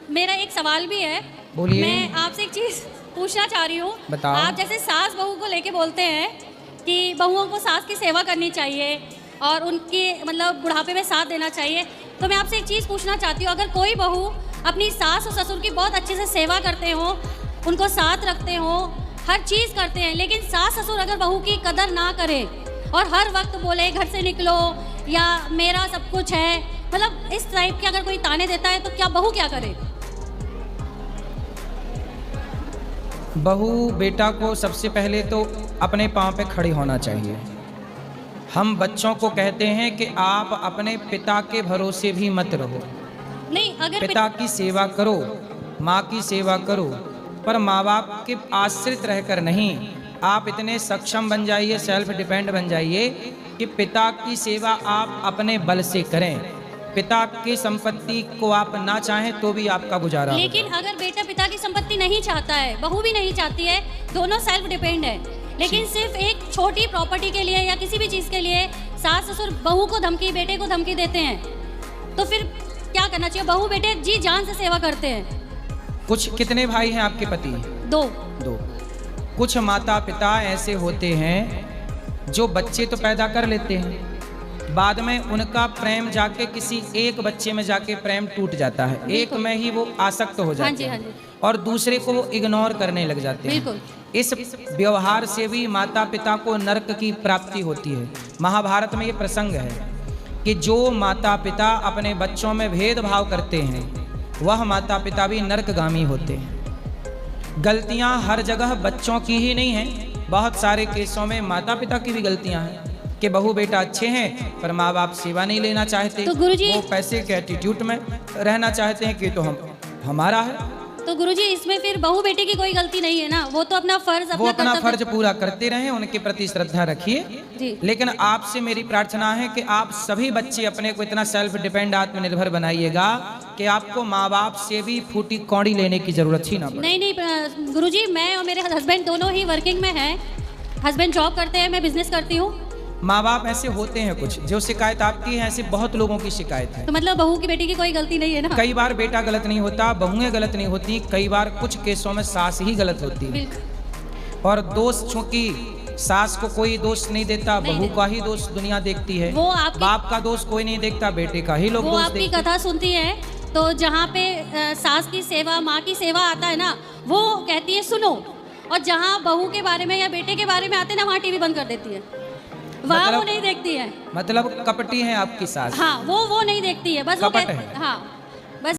मेरा एक सवाल भी है। बोलिए। मैं आपसे एक चीज़ पूछना चाह रही हूँ। बताओ। आप जैसे सास बहू को लेके बोलते हैं कि बहुओं को सास की सेवा करनी चाहिए और उनकी मतलब बुढ़ापे में साथ देना चाहिए, तो मैं आपसे एक चीज़ पूछना चाहती हूँ, अगर कोई बहू अपनी सास और ससुर की बहुत अच्छे से सेवा करते हो, उनको साथ रखते हो, हर चीज़ करते हैं, लेकिन सास ससुर अगर बहू की कदर ना करे और हर वक्त बोले घर से निकलो या मेरा सब कुछ है, मतलब इस टाइप के अगर कोई ताने देता है, तो क्या बहू क्या करे? बहू बेटा को सबसे पहले तो अपने पाँव पे खड़े होना चाहिए। हम बच्चों को कहते हैं कि आप अपने पिता के भरोसे भी मत रहो। नहीं, अगर पिता की सेवा करो, माँ की सेवा करो, पर माँ बाप के आश्रित रहकर नहीं। आप इतने सक्षम बन जाइए, सेल्फ डिपेंड बन जाइए कि पिता की सेवा आप अपने बल से करें। पिता की संपत्ति को आप ना चाहें तो भी आपका गुजारा। लेकिन अगर बेटा पिता की संपत्ति नहीं चाहता है, बहू भी नहीं चाहती है, दोनों सेल्फ डिपेंड है, लेकिन सिर्फ एक छोटी प्रॉपर्टी के लिए या किसी भी चीज़ के लिए सास ससुर बहू को धमकी, बेटे को धमकी देते हैं, तो फिर क्या करना चाहिए? बहू बेटे जी जान से सेवा करते हैं। कुछ कितने भाई हैं आपके पति? दो। कुछ माता पिता ऐसे होते हैं जो बच्चे तो पैदा कर लेते हैं, बाद में उनका प्रेम जाके किसी एक बच्चे में जाके प्रेम टूट जाता है, एक में ही वो आसक्त हो जाते हैं और दूसरे को वो इग्नोर करने लग जाते हैं। इस व्यवहार से भी माता पिता को नरक की प्राप्ति होती है। महाभारत में ये प्रसंग है कि जो माता पिता अपने बच्चों में भेदभाव करते हैं वह माता पिता भी नरकगामी होते हैं। गलतियां हर जगह बच्चों की ही नहीं हैं, बहुत सारे केसों में माता पिता की भी गलतियां हैं कि बहू बेटा अच्छे हैं पर माँ बाप सेवा नहीं लेना चाहते, तो गुरुजी, वो पैसे के एटीट्यूड में रहना चाहते हैं कि तो हमारा है। तो गुरुजी इसमें फिर बहू बेटे की कोई गलती नहीं है ना, वो तो अपना फर्ज पूरा करते रहें, उनके प्रति श्रद्धा रखिए। लेकिन आपसे मेरी प्रार्थना है कि आप सभी बच्चे अपने को इतना सेल्फ डिपेंड आत्मनिर्भर बनाइएगा कि आपको माँ बाप से भी फूटी कौड़ी लेने की जरूरत ही ना पड़े। नहीं गुरुजी, मैं और मेरे हस्बैंड दोनों ही वर्किंग में हैं। हस्बैंड जॉब करते हैं, मैं बिजनेस करती हूँ। माँ बाप ऐसे होते हैं कुछ, जो शिकायत आपकी है ऐसे बहुत लोगों की शिकायत है। तो मतलब बहू की बेटी की कोई गलती नहीं है ना? कई बार बेटा गलत नहीं होता, बहुएं गलत नहीं होती, कई बार कुछ केसों में सास ही गलत होती है। और दोष, चूंकि सास को कोई दोष नहीं देता, बहू का ही दोष दुनिया देखती है। वो बाप का दोष कोई नहीं देखता, बेटे का ही लोग दोष देखते हैं। आपकी कथा सुनती है तो जहाँ पे सास की सेवा, माँ की सेवा आता है ना, वो कहती है सुनो, और जहाँ बहू के बारे में या बेटे के बारे में आते हैं ना, वहाँ टीवी बंद कर देती है। वो नहीं देखती है। मतलब कपटी है आपकी सास? हाँ, वो नहीं देखती है, बस वो कपट है। हाँ।